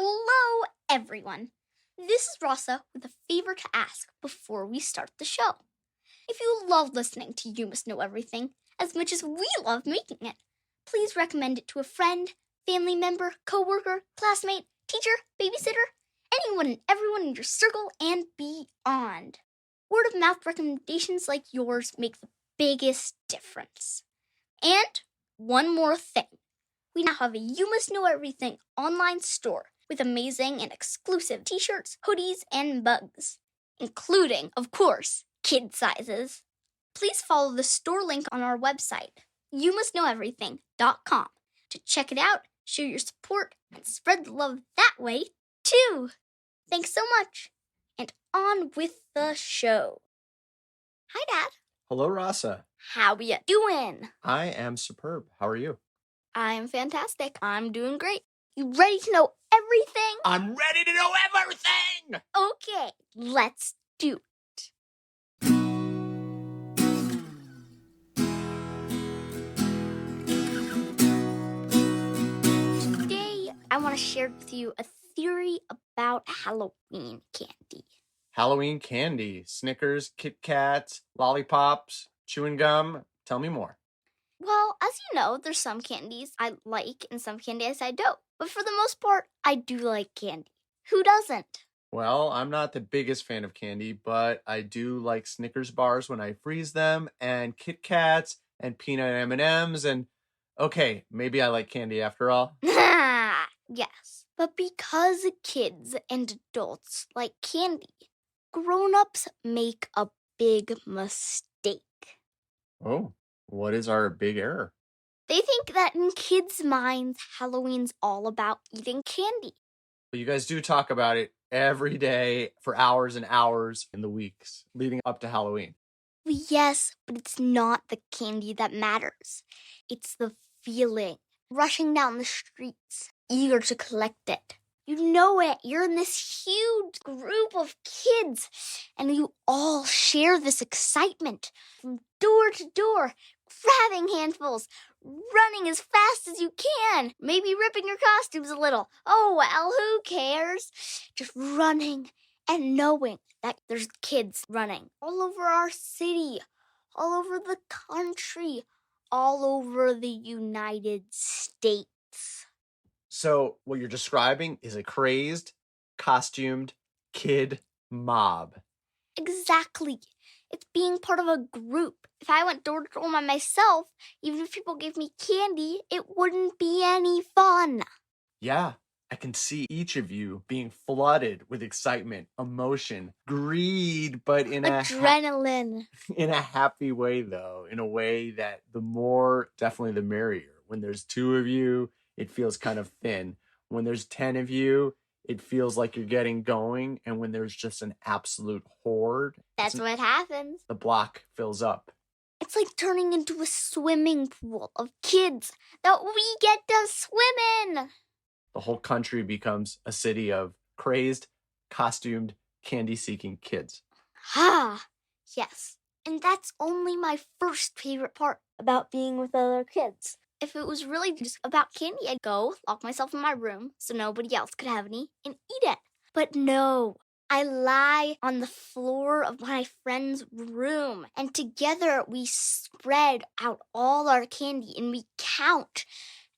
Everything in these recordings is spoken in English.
Hello, everyone. This is Rasa with a favor to ask before we start the show. If you love listening to You Must Know Everything as much as we love making it, please recommend it to a friend, family member, coworker, classmate, teacher, babysitter, anyone and everyone in your circle and beyond. Word of mouth recommendations like yours make the biggest difference. And one more thing. We now have a You Must Know Everything online store with amazing and exclusive t-shirts, hoodies, and mugs, including, of course, kid sizes. Please follow the store link on our website, youmustknoweverything.com, to check it out, show your support, and spread the love that way, too. Thanks so much. And on with the show. Hi, Dad. Hello, Rasa. How ya doing? I am superb. How are you? I'm fantastic. I'm doing great. You ready to know everything? I'm ready to know everything! Okay, let's do it. Today, I want to share with you a theory about Halloween candy. Halloween candy. Snickers, Kit Kats, lollipops, chewing gum. Tell me more. Well, as you know, there's some candies I like and some candies I don't. But for the most part, I do like candy. Who doesn't? Well, I'm not the biggest fan of candy, but I do like Snickers bars when I freeze them, and Kit Kats, and peanut M&Ms, and okay, maybe I like candy after all. Yes, but because kids and adults like candy, grownups make a big mistake. Oh, what is our big error? They think that in kids' minds, Halloween's all about eating candy. But you guys do talk about it every day for hours and hours in the weeks leading up to Halloween. Yes, but it's not the candy that matters. It's the feeling. Rushing down the streets, eager to collect it. You know it. You're in this huge group of kids, and you all share this excitement from door to door, grabbing handfuls, running as fast as you can, maybe ripping your costumes a little. Oh, well, who cares? Just running and knowing that there's kids running all over our city, all over the country, all over the United States. So what you're describing is a crazed, costumed kid mob. Exactly. It's being part of a group. If I went door to door by myself, even if people gave me candy, it wouldn't be any fun. Yeah, I can see each of you being flooded with excitement, emotion, greed, but in Adrenaline. in a happy way, though, in a way that the more, definitely the merrier. When there's 2 of you, it feels kind of thin. When there's 10 of you, it feels like you're getting going. And when there's just an absolute horde, That's what happens. the block fills up. It's like turning into a swimming pool of kids that we get to swim in. The whole country becomes a city of crazed, costumed, candy-seeking kids. Yes. And that's only my first favorite part about being with other kids. If it was really just about candy, I'd go lock myself in my room so nobody else could have any and eat it. But no, I lie on the floor of my friend's room, and together we spread out all our candy and we count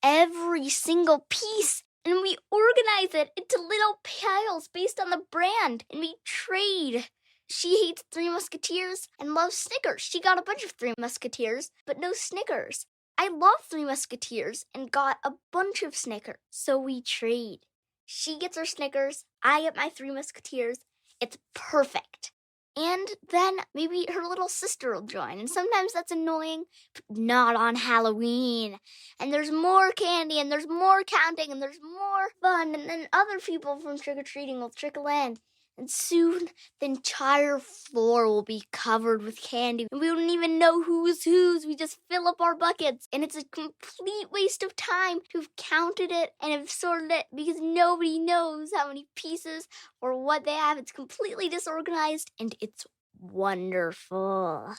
every single piece. And we organize it into little piles based on the brand, and we trade. She hates Three Musketeers and loves Snickers. She got a bunch of Three Musketeers, but no Snickers. I love Three Musketeers and got a bunch of Snickers, so we trade. She gets her Snickers, I get my Three Musketeers. It's perfect. And then maybe her little sister will join. And sometimes that's annoying, but not on Halloween. And there's more candy, and there's more counting, and there's more fun. And then other people from trick-or-treating will trickle in. And soon, the entire floor will be covered with candy. And we don't even know who's whose. We just fill up our buckets. And it's a complete waste of time to have counted it and have sorted it because nobody knows how many pieces or what they have. It's completely disorganized and it's wonderful.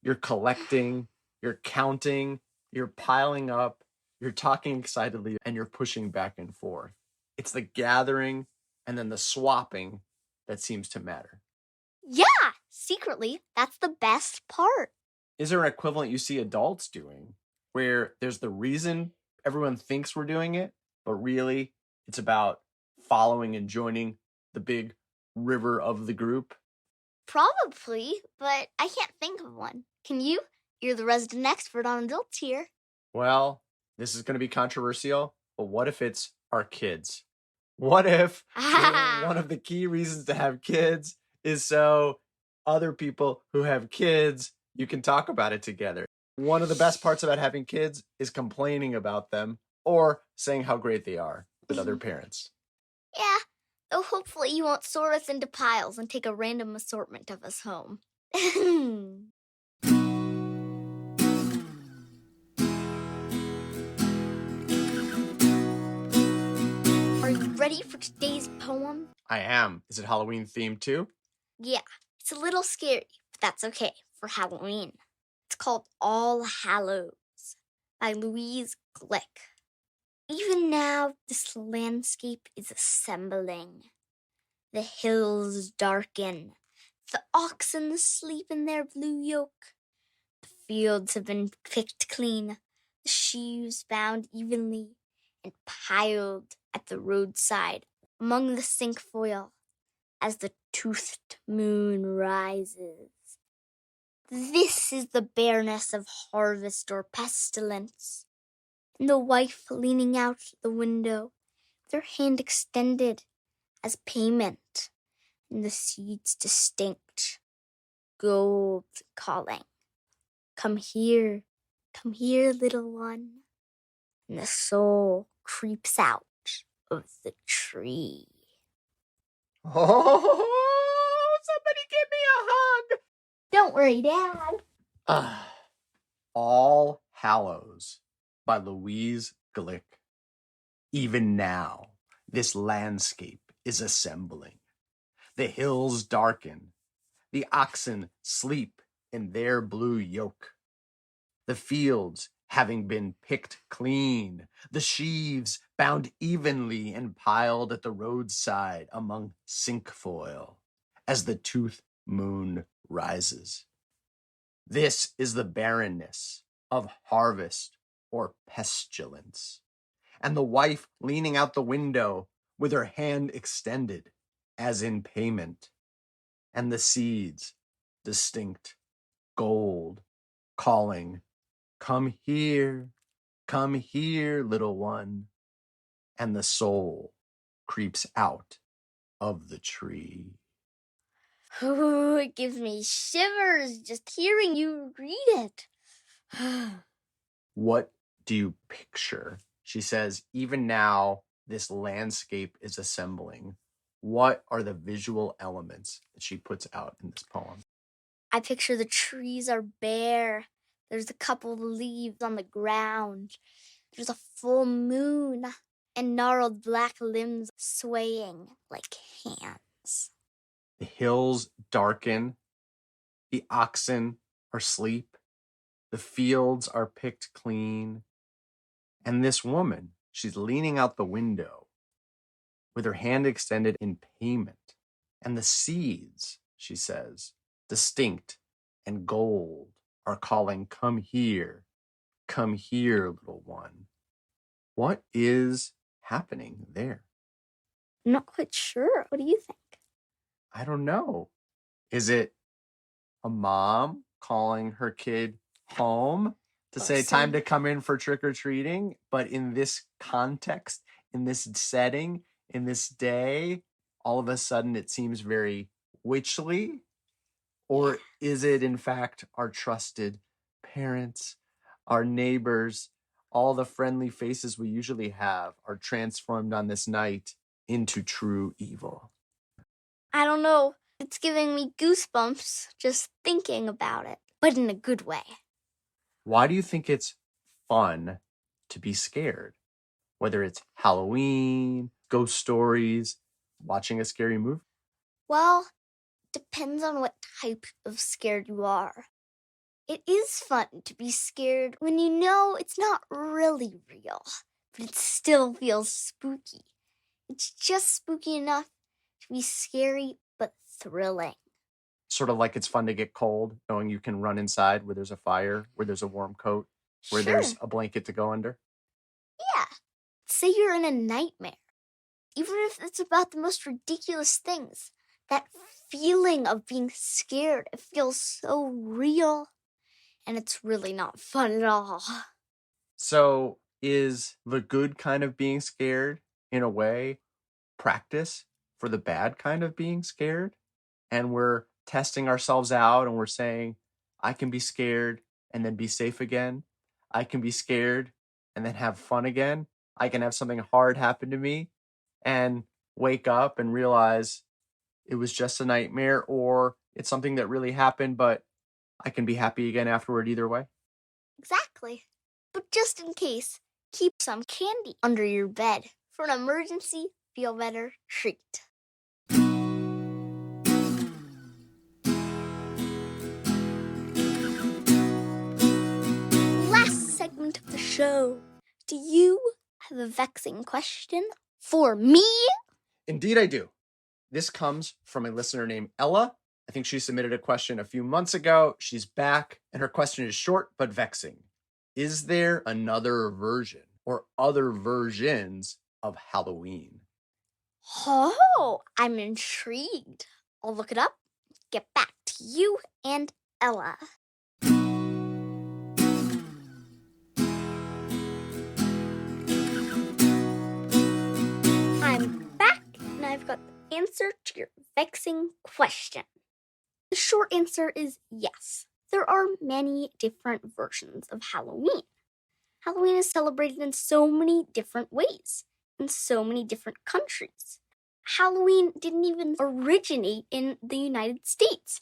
You're collecting, you're counting, you're piling up, you're talking excitedly, and you're pushing back and forth. It's the gathering and then the swapping that seems to matter. Yeah, secretly, that's the best part. Is there an equivalent you see adults doing where there's the reason everyone thinks we're doing it, but really it's about following and joining the big river of the group? Probably, but I can't think of one. Can you? You're the resident expert on adults here. Well, this is going to be controversial, but what if it's our kids? What if one of the key reasons to have kids is so other people who have kids, you can talk about it together? One of the best parts about having kids is complaining about them or saying how great they are with other parents. Yeah, though hopefully you won't sort us into piles and take a random assortment of us home. Are you ready for today's poem? I am. Is it Halloween themed too? Yeah, it's a little scary, but that's okay for Halloween. It's called All Hallows by Louise Glück. Even now, this landscape is assembling. The hills darken. The oxen sleep in their blue yoke. The fields have been picked clean. The sheaves bound evenly and piled at the roadside among the cinquefoil as the toothed moon rises. This is the bareness of harvest or pestilence. And the wife leaning out the window with her hand extended as payment, and the seeds distinct, gold calling. Come here, little one. And the soul creeps out of the tree. Oh, somebody give me a hug. Don't worry, Dad. All Hallows by Louise Glück. Even now, this landscape is assembling. The hills darken. The oxen sleep in their blue yoke. The fields having been picked clean, the sheaves bound evenly and piled at the roadside among cinquefoil as the tooth moon rises. This is the barrenness of harvest or pestilence, and the wife leaning out the window with her hand extended as in payment, and the seeds distinct, gold, calling, come here, little one, and the soul creeps out of the tree. Ooh, it gives me shivers just hearing you read it. What do you picture? She says, even now, this landscape is assembling. What are the visual elements that she puts out in this poem? I picture the trees are bare. There's a couple of leaves on the ground. There's a full moon and gnarled black limbs swaying like hands. The hills darken. The oxen are asleep. The fields are picked clean. And this woman, she's leaning out the window with her hand extended in payment. And the seeds, she says, distinct and gold, are calling, come here, little one. What is happening there? I'm not quite sure. What do you think? I don't know. Is it a mom calling her kid home to say time to come in for trick-or-treating? But in this context, in this setting, in this day, all of a sudden it seems very witchly? Or is it, in fact, our trusted parents, our neighbors, all the friendly faces we usually have are transformed on this night into true evil? I don't know. It's giving me goosebumps just thinking about it, but in a good way. Why do you think it's fun to be scared? Whether it's Halloween, ghost stories, watching a scary movie? Well, depends on what type of scared you are. It is fun to be scared when you know it's not really real, but it still feels spooky. It's just spooky enough to be scary but thrilling. Sort of like it's fun to get cold, knowing you can run inside where there's a fire, where there's a warm coat, where Sure. there's a blanket to go under. Yeah. Say you're in a nightmare. Even if it's about the most ridiculous things, that feeling of being scared, it feels so real. And it's really not fun at all. So is the good kind of being scared, in a way, practice for the bad kind of being scared? And we're testing ourselves out and we're saying, I can be scared and then be safe again. I can be scared and then have fun again. I can have something hard happen to me and wake up and realize it was just a nightmare, or it's something that really happened, but I can be happy again afterward either way. Exactly. But just in case, keep some candy under your bed for an emergency feel better treat. Last segment of the show. Do you have a vexing question for me? Indeed, I do. This comes from a listener named Ella. I think she submitted a question a few months ago. She's back, and her question is short but vexing. Is there another version or other versions of Halloween? Oh, I'm intrigued. I'll look it up, get back to you and Ella. I'm back, and I've got the answer to your vexing question. The short answer is yes. There are many different versions of Halloween. Halloween is celebrated in so many different ways, in so many different countries. Halloween didn't even originate in the United States.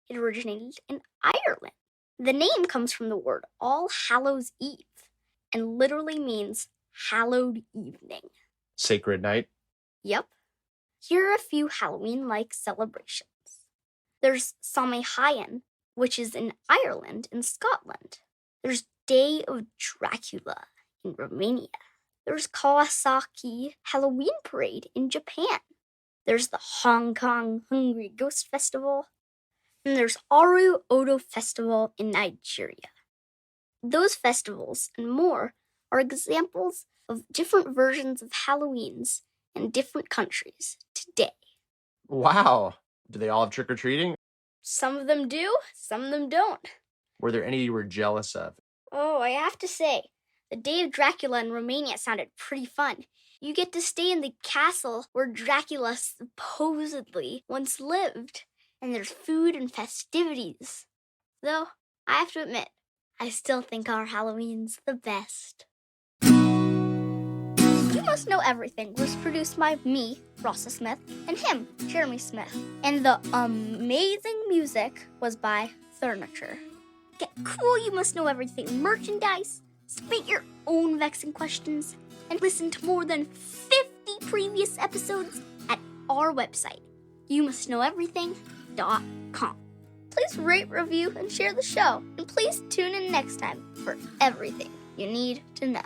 It originated in Ireland. The name comes from the word All Hallows Eve and literally means hallowed evening. Sacred night? Yep. Here are a few Halloween-like celebrations. There's Samhain, which is in Ireland and Scotland. There's Day of Dracula in Romania. There's Kawasaki Halloween Parade in Japan. There's the Hong Kong Hungry Ghost Festival. And there's Aru Odo Festival in Nigeria. Those festivals and more are examples of different versions of Halloweens in different countries today. Wow. Do they all have trick-or-treating? Some of them do, some of them don't. Were there any you were jealous of? Oh, I have to say, the Day of Dracula in Romania sounded pretty fun. You get to stay in the castle where Dracula supposedly once lived, and there's food and festivities. Though, I have to admit, I still think our Halloween's the best. You Must Know Everything was produced by me, Rasa Smith, and him, Jeremy Smith. And the amazing music was by Furniture. Get cool You Must Know Everything merchandise, submit your own vexing questions, and listen to more than 50 previous episodes at our website, youmustknoweverything.com. Please rate, review, and share the show. And please tune in next time for everything you need to know.